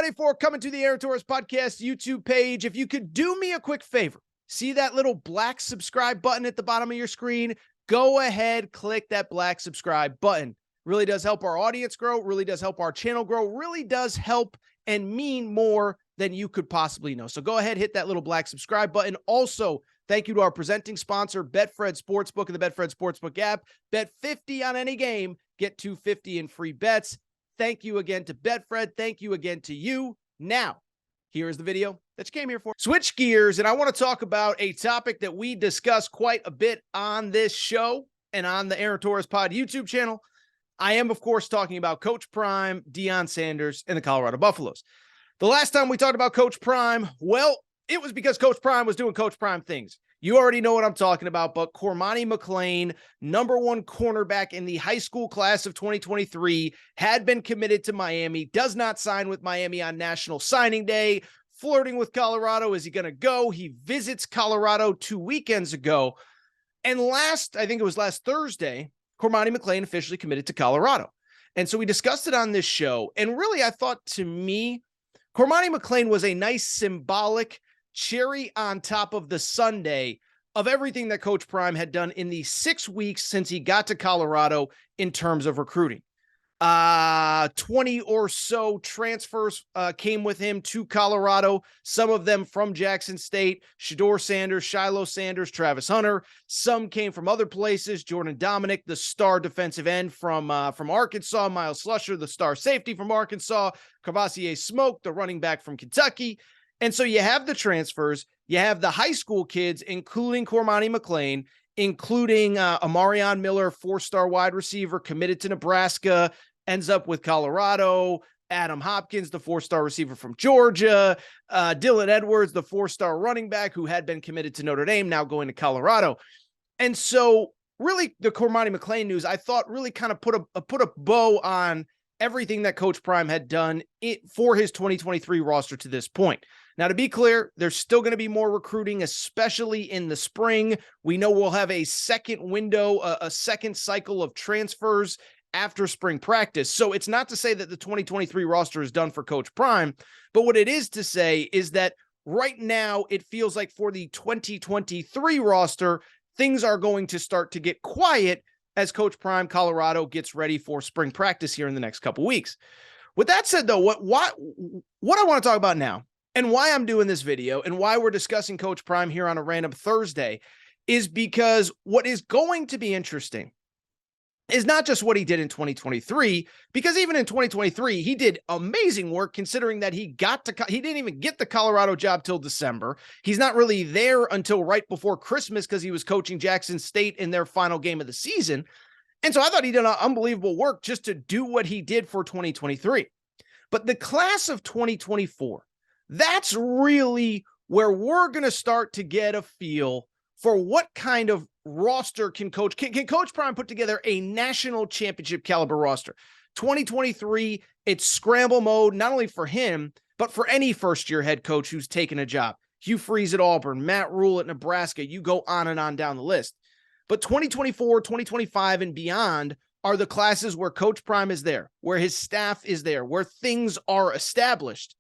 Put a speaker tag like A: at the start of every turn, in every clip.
A: 2024 coming to the Aaron Torres Podcast YouTube page. If you could do me a quick favor, see that little black subscribe button at the bottom of your screen? Go ahead, click that black subscribe button. Really does help our audience grow, really does help our channel grow, really does help and mean more than you could possibly know. So go ahead, hit that little black subscribe button. Also, thank you to our presenting sponsor, Betfred Sportsbook and the Betfred Sportsbook app. Bet 50 on any game, get $250 in free bets. Thank you again to Betfred. Thank you again to you. Now, here's the video that you came here for. Switch gears, and I want to talk about a topic that we discuss quite a bit on this show and on the Aaron Torres Pod YouTube channel. I am, of course, talking about Coach Prime, Deion Sanders, and the Colorado Buffaloes. The last time we talked about Coach Prime, well, it was because Coach Prime was doing Coach Prime things. You already know what I'm talking about, but Cormani McClain, #1 cornerback in the high school class of 2023, had been committed to Miami, does not sign with Miami on National Signing Day, flirting with Colorado. Is he going to go? He visits Colorado 2 weekends ago. And I think it was last Thursday, Cormani McClain officially committed to Colorado. And so we discussed it on this show. And really, I thought, to me, Cormani McClain was a nice symbolic cherry on top of the sundae of everything that Coach Prime had done in the 6 weeks since he got to Colorado in terms of recruiting. 20 or so transfers came with him to Colorado, some of them from Jackson State, Shedeur Sanders, Shiloh Sanders, Travis Hunter. Some came from other places, Jordan Dominic, the star defensive end from Arkansas, Miles Slusher, the star safety from Arkansas, Cavassier Smoke, the running back from Kentucky. And so you have the transfers, you have the high school kids, including Cormani McClain, including Amarion Miller, 4-star wide receiver, committed to Nebraska, ends up with Colorado. Adam Hopkins, the 4-star receiver from Georgia. Dylan Edwards, the 4-star running back who had been committed to Notre Dame, now going to Colorado. And so really the Cormani McClain news, I thought, really kind of put a bow on everything that Coach Prime had done for his 2023 roster to this point. Now, to be clear, there's still going to be more recruiting, especially in the spring. We know we'll have a second window, a second cycle of transfers after spring practice. So it's not to say that the 2023 roster is done for Coach Prime, but what it is to say is that right now it feels like for the 2023 roster, things are going to start to get quiet as Coach Prime Colorado gets ready for spring practice here in the next couple weeks. With that said, though, what I want to talk about now, and why I'm doing this video and why we're discussing Coach Prime here on a random Thursday, is because what is going to be interesting is not just what he did in 2023, because even in 2023, he did amazing work considering that he didn't even get the Colorado job till December. He's not really there until right before Christmas because he was coaching Jackson State in their final game of the season. And so I thought he did unbelievable work just to do what he did for 2023. But the class of 2024, that's really where we're going to start to get a feel for what kind of roster can Coach Prime put together a national championship caliber roster. 2023, it's scramble mode, not only for him, but for any first-year head coach who's taken a job. Hugh Freeze at Auburn, Matt Rule at Nebraska, you go on and on down the list. But 2024, 2025, and beyond are the classes where Coach Prime is there, where his staff is there, where things are established.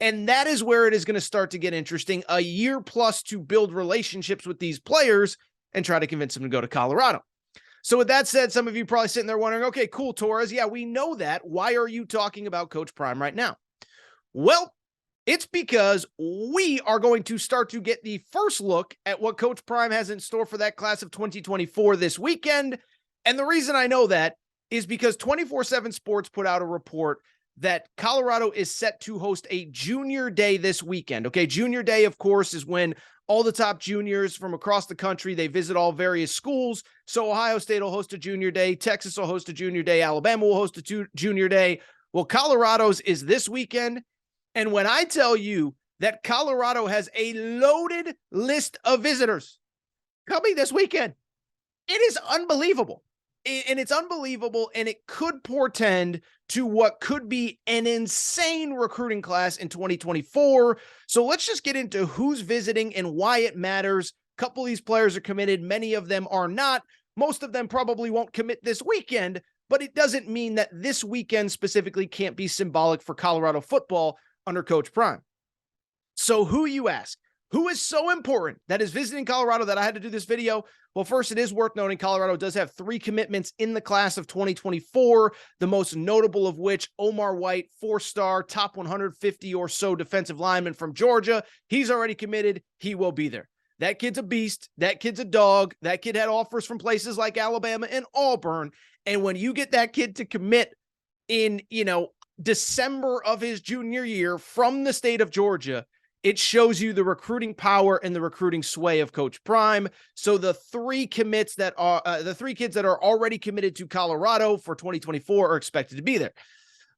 A: And that is where it is going to start to get interesting. A year plus to build relationships with these players and try to convince them to go to Colorado. So with that said, some of you probably sitting there wondering, okay, cool, Torres. Yeah, we know that. Why are you talking about Coach Prime right now? Well, it's because we are going to start to get the first look at what Coach Prime has in store for that class of 2024 this weekend. And the reason I know that is because 24/7 Sports put out a report that Colorado is set to host a junior day this weekend. Okay, junior day, of course, is when all the top juniors from across the country, they visit all various schools. So Ohio State will host a junior day. Texas will host a junior day. Alabama will host a junior day. Well, Colorado's is this weekend. And when I tell you that Colorado has a loaded list of visitors coming this weekend, it is unbelievable. And it's unbelievable, and it could portend to what could be an insane recruiting class in 2024. So let's just get into who's visiting and why it matters. A couple of these players are committed. Many of them are not. Most of them probably won't commit this weekend, but it doesn't mean that this weekend specifically can't be symbolic for Colorado football under Coach Prime. So who, you ask, who is so important that is visiting Colorado that I had to do this video? Well, first, it is worth noting Colorado does have 3 commitments in the class of 2024, the most notable of which Omar White, 4-star, top 150 or so defensive lineman from Georgia. He's already committed. He will be there. That kid's a beast. That kid's a dog. That kid had offers from places like Alabama and Auburn. And when you get that kid to commit in, December of his junior year from the state of Georgia, it shows you the recruiting power and the recruiting sway of Coach Prime. So the 3 kids that are already committed to Colorado for 2024 are expected to be there.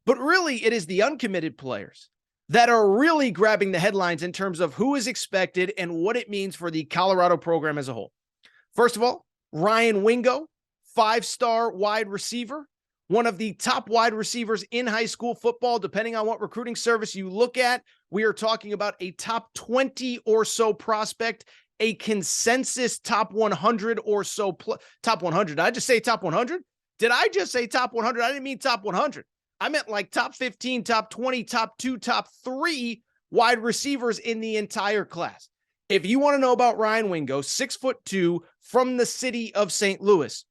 A: But really, it is the uncommitted players that are really grabbing the headlines in terms of who is expected and what it means for the Colorado program as a whole. First of all, Ryan Wingo, 5-star wide receiver, one of the top wide receivers in high school football, depending on what recruiting service you look at. We are talking about a top 20 or so prospect, a consensus top 100 or so. Top 100. Did I just say top 100? Did I just say top 100? I didn't mean top 100. I meant like top 15, top 20, top 2, top 3 wide receivers in the entire class. If you want to know about Ryan Wingo, 6'2", from the city of St. Louis,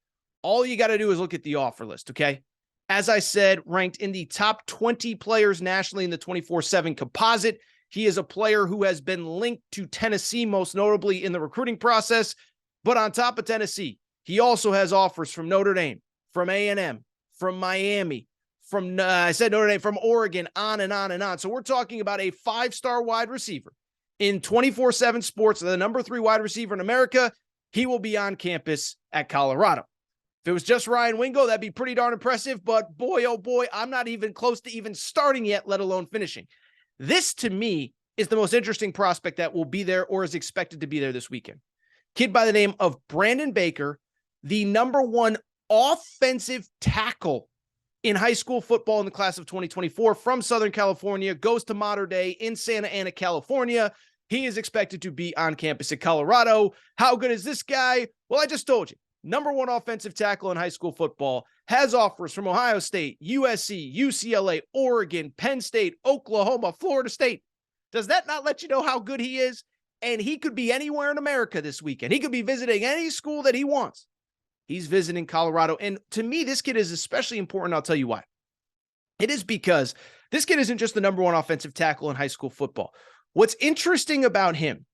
A: all you got to do is look at the offer list, okay? As I said, ranked in the top 20 players nationally in the 24/7 composite. He is a player who has been linked to Tennessee, most notably in the recruiting process. But on top of Tennessee, he also has offers from Notre Dame, from A&M, from Miami, from Notre Dame, from Oregon, on and on and on. So we're talking about a 5-star wide receiver in 24/7 sports, the number 3 wide receiver in America. He will be on campus at Colorado. If it was just Ryan Wingo, that'd be pretty darn impressive. But boy, oh boy, I'm not even close to even starting yet, let alone finishing. This, to me, is the most interesting prospect that will be there or is expected to be there this weekend. Kid by the name of Brandon Baker, the number 1 offensive tackle in high school football in the class of 2024 from Southern California, goes to Mater Dei in Santa Ana, California. He is expected to be on campus at Colorado. How good is this guy? Well, I just told you. Number 1 offensive tackle in high school football, has offers from Ohio State, USC, UCLA, Oregon, Penn State, Oklahoma, Florida State. Does that not let you know how good he is? And he could be anywhere in America this weekend. He could be visiting any school that he wants. He's visiting Colorado. And to me, this kid is especially important. I'll tell you why. It is because this kid isn't just the number 1 offensive tackle in high school football. What's interesting about him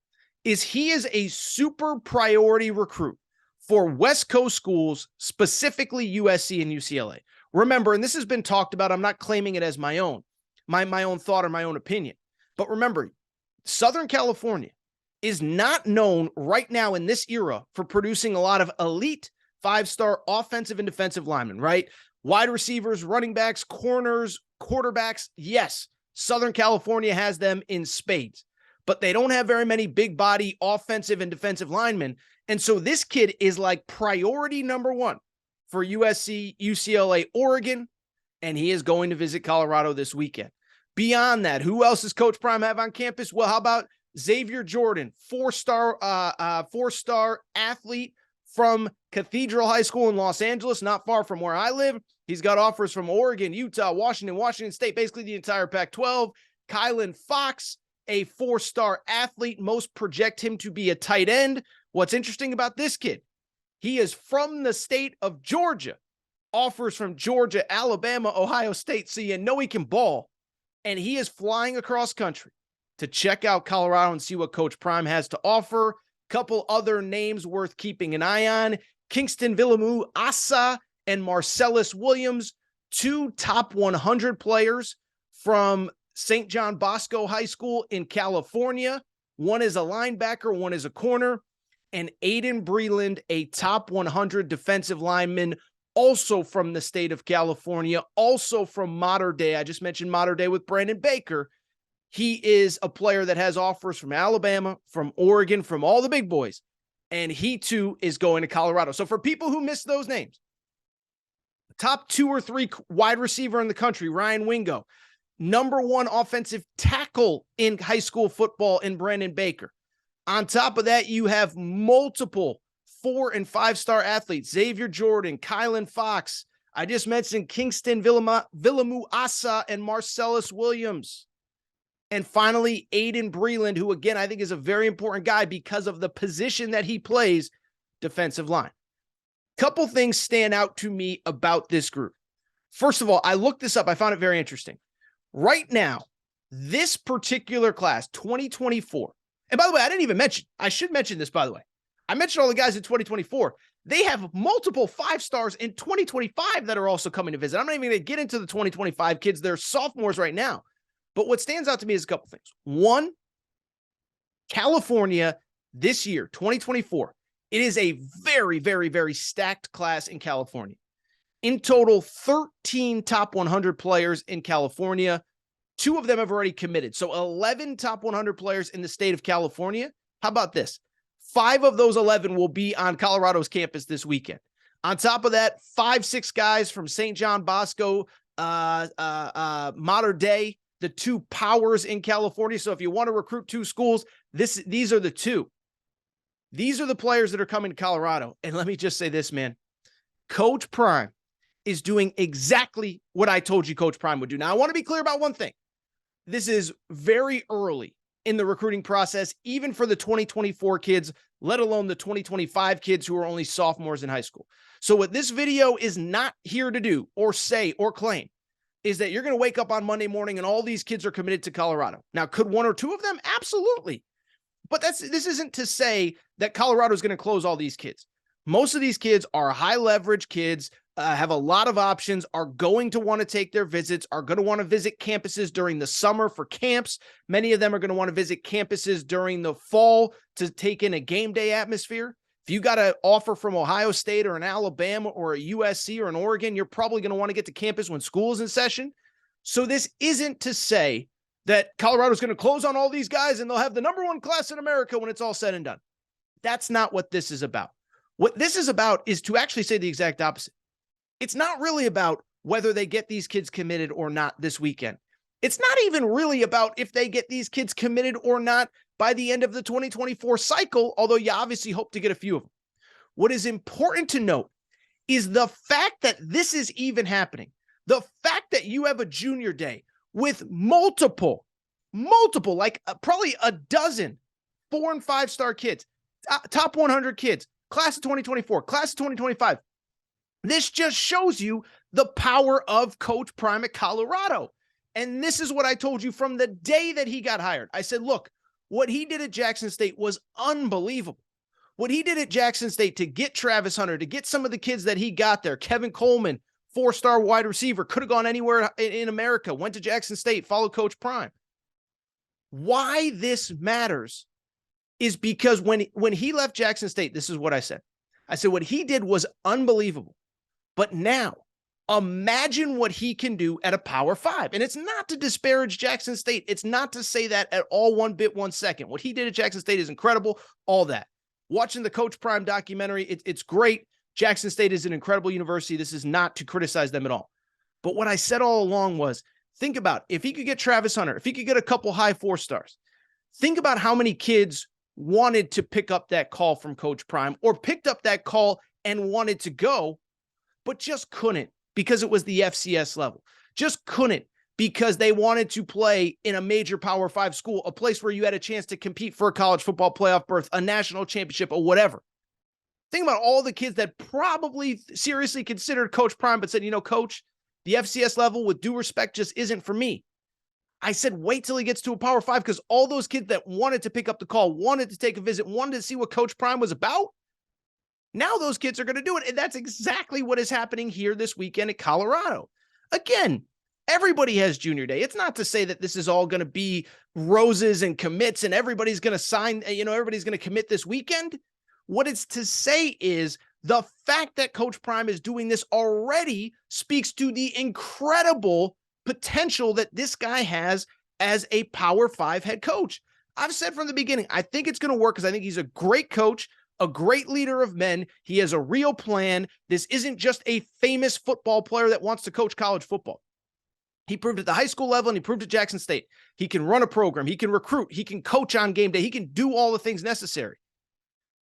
A: is he is a super priority recruit for West Coast schools, specifically USC and UCLA. Remember, and this has been talked about, I'm not claiming it as my own thought or my own opinion. But remember, Southern California is not known right now in this era for producing a lot of elite 5-star offensive and defensive linemen, right? Wide receivers, running backs, corners, quarterbacks. Yes, Southern California has them in spades, but they don't have very many big body offensive and defensive linemen. And so this kid is like priority number 1 for USC, UCLA, Oregon, and he is going to visit Colorado this weekend. Beyond that, who else does Coach Prime have on campus? Well, how about Xavier Jordan, 4-star athlete from Cathedral High School in Los Angeles, not far from where I live. He's got offers from Oregon, Utah, Washington State, basically the entire Pac-12. Kylan Fox, a 4-star athlete. Most project him to be a tight end. What's interesting about this kid, he is from the state of Georgia. Offers from Georgia, Alabama, Ohio State. So you know he can ball. And he is flying across country to check out Colorado and see what Coach Prime has to offer. Couple other names worth keeping an eye on: Kingston Villamou Asa and Marcellus Williams, 2 top 100 players from St. John Bosco High School in California. One is a linebacker, one is a corner. And Aiden Breland, a top 100 defensive lineman, also from the state of California, also from Mater Dei. I just mentioned Mater Dei with Brandon Baker. He is a player that has offers from Alabama, from Oregon, from all the big boys. And he too is going to Colorado. So for people who missed those names, the top 2 or 3 wide receiver in the country, Ryan Wingo, number 1 offensive tackle in high school football in Brandon Baker. On top of that, you have multiple 4- and 5-star athletes: Xavier Jordan, Kylan Fox. I just mentioned Kingston Villamou Asa and Marcellus Williams. And finally, Aiden Breland, who again, I think is a very important guy because of the position that he plays, defensive line. Couple things stand out to me about this group. First of all, I looked this up. I found it very interesting. Right now, this particular class, 2024, and by the way, I should mention this, by the way. I mentioned all the guys in 2024. They have multiple 5-stars in 2025 that are also coming to visit. I'm not even going to get into the 2025 kids. They're sophomores right now. But what stands out to me is a couple things. One, California this year, 2024, it is a very, very, very stacked class in California. In total, 13 top 100 players in California. 2 of them have already committed. So 11 top 100 players in the state of California. How about this? 5 of those 11 will be on Colorado's campus this weekend. On top of that, 5-6 guys from St. John Bosco, Mater Dei, the 2 powers in California. So if you want to recruit 2 schools, these are the 2. These are the players that are coming to Colorado. And let me just say this, man. Coach Prime is doing exactly what I told you Coach Prime would do. Now, I want to be clear about one thing. This is very early in the recruiting process, even for the 2024 kids, let alone the 2025 kids who are only sophomores in high school. So what this video is not here to do or say or claim is that you're going to wake up on Monday morning and all these kids are committed to Colorado. Now, could 1 or 2 of them? Absolutely. But this isn't to say that Colorado is going to close all these kids. Most of these kids are high leverage kids, have a lot of options, are going to want to take their visits, are going to want to visit campuses during the summer for camps. Many of them are going to want to visit campuses during the fall to take in a game day atmosphere. If you got an offer from Ohio State or an Alabama or a USC or an Oregon, you're probably going to want to get to campus when school is in session. So this isn't to say that Colorado's going to close on all these guys and they'll have the #1 class in America when it's all said and done. That's not what this is about. What this is about is to actually say the exact opposite. It's not really about whether they get these kids committed or not this weekend. It's not even really about if they get these kids committed or not by the end of the 2024 cycle, although you obviously hope to get a few of them. What is important to note is the fact that this is even happening. The fact that you have a junior day with multiple, like probably a dozen 4- and 5-star kids, top 100 kids, class of 2024, class of 2025. This just shows you the power of Coach Prime at Colorado. And this is what I told you from the day that he got hired. I said, look, what he did at Jackson State was unbelievable. What he did at Jackson State to get Travis Hunter, to get some of the kids that he got there, Kevin Coleman, 4-star wide receiver, could have gone anywhere in America, went to Jackson State, followed Coach Prime. Why this matters is because when he left Jackson State, this is what I said. I said, what he did was unbelievable. But now, imagine what he can do at a Power 5. And it's not to disparage Jackson State. It's not to say that at all 1 bit, 1 second. What he did at Jackson State is incredible, all that. Watching the Coach Prime documentary, it's great. Jackson State is an incredible university. This is not to criticize them at all. But what I said all along was, think about if he could get Travis Hunter, if he could get a couple high 4-stars, think about how many kids wanted to pick up that call from Coach Prime or picked up that call and wanted to go, but just couldn't because it was the FCS level. Just couldn't because they wanted to play in a major Power 5 school, a place where you had a chance to compete for a college football playoff berth, a national championship, or whatever. Think about all the kids that probably seriously considered Coach Prime, but said, you know, Coach, the FCS level, with due respect, just isn't for me. I said, wait till he gets to a Power 5, because all those kids that wanted to pick up the call, wanted to take a visit, wanted to see what Coach Prime was about, now those kids are going to do it. And that's exactly what is happening here this weekend at Colorado. Again, everybody has junior day. It's not to say that this is all going to be roses and commits and everybody's going to sign, everybody's going to commit this weekend. What it's to say is the fact that Coach Prime is doing this already speaks to the incredible potential that this guy has as a Power 5 head coach. I've said from the beginning, I think it's going to work because I think he's a great coach, a great leader of men. He has a real plan. This isn't just a famous football player that wants to coach college football. He proved at the high school level and he proved at Jackson State. He can run a program. He can recruit. He can coach on game day. He can do all the things necessary.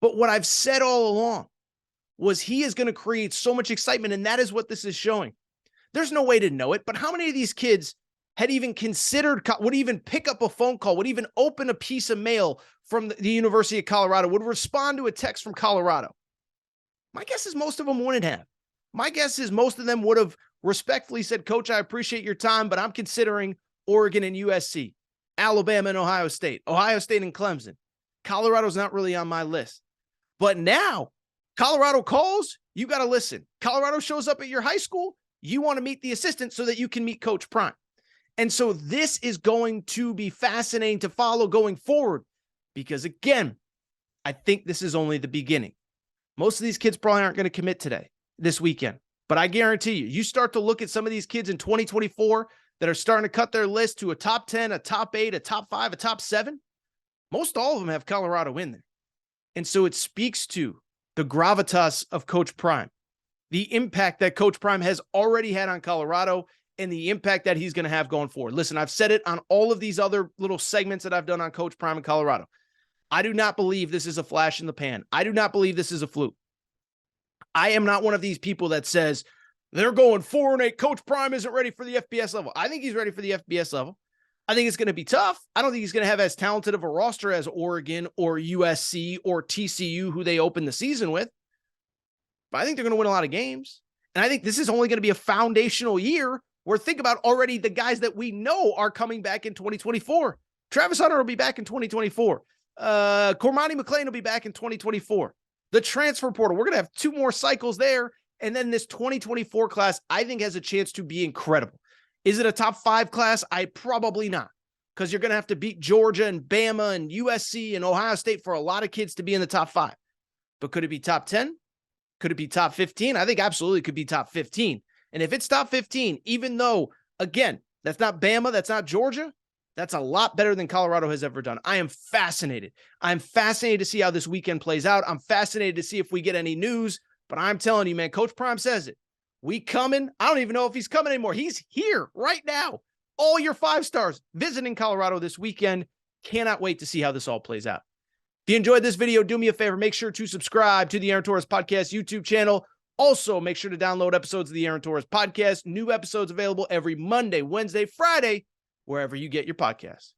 A: But what I've said all along was he is going to create so much excitement, and that is what this is showing. There's no way to know it, but how many of these kids had even considered, would even pick up a phone call, would even open a piece of mail from the University of Colorado, would respond to a text from Colorado. My guess is most of them wouldn't have. My guess is most of them would have respectfully said, Coach, I appreciate your time, but I'm considering Oregon and USC, Alabama and Ohio State and Clemson. Colorado's not really on my list. But now, Colorado calls, you got to listen. Colorado shows up at your high school, you want to meet the assistant so that you can meet Coach Prime. And so this is going to be fascinating to follow going forward because, again, I think this is only the beginning. Most of these kids probably aren't going to commit this weekend. But I guarantee you start to look at some of these kids in 2024 that are starting to cut their list to a top 10, a top 8, a top 5, a top 7. Most all of them have Colorado in there. And so it speaks to the gravitas of Coach Prime, the impact that Coach Prime has already had on Colorado, and the impact that he's going to have going forward. Listen, I've said it on all of these other little segments that I've done on Coach Prime in Colorado. I do not believe this is a flash in the pan. I do not believe this is a fluke. I am not one of these people that says they're going 4-8. Coach Prime isn't ready for the FBS level. I think he's ready for the FBS level. I think it's going to be tough. I don't think he's going to have as talented of a roster as Oregon or USC or TCU, who they opened the season with. But I think they're going to win a lot of games. And I think this is only going to be a foundational year where think about already the guys that we know are coming back in 2024. Travis Hunter will be back in 2024. Cormani McClain will be back in 2024. The transfer portal, we're going to have 2 more cycles there. And then this 2024 class, I think, has a chance to be incredible. Is it a top 5 class? Probably not, because you're going to have to beat Georgia and Bama and USC and Ohio State for a lot of kids to be in the top 5. But could it be top 10? Could it be top 15? I think absolutely could be top 15. And if it's top 15, even though, again, that's not Bama, that's not Georgia, that's a lot better than Colorado has ever done. I am fascinated. I'm fascinated to see how this weekend plays out. I'm fascinated to see if we get any news. But I'm telling you, man, Coach Prime says it. We coming. I don't even know if he's coming anymore. He's here right now. All your 5 stars visiting Colorado this weekend. Cannot wait to see how this all plays out. If you enjoyed this video, do me a favor. Make sure to subscribe to the Aaron Torres Podcast YouTube channel. Also, make sure to download episodes of the Aaron Torres Podcast. New episodes available every Monday, Wednesday, Friday, wherever you get your podcasts.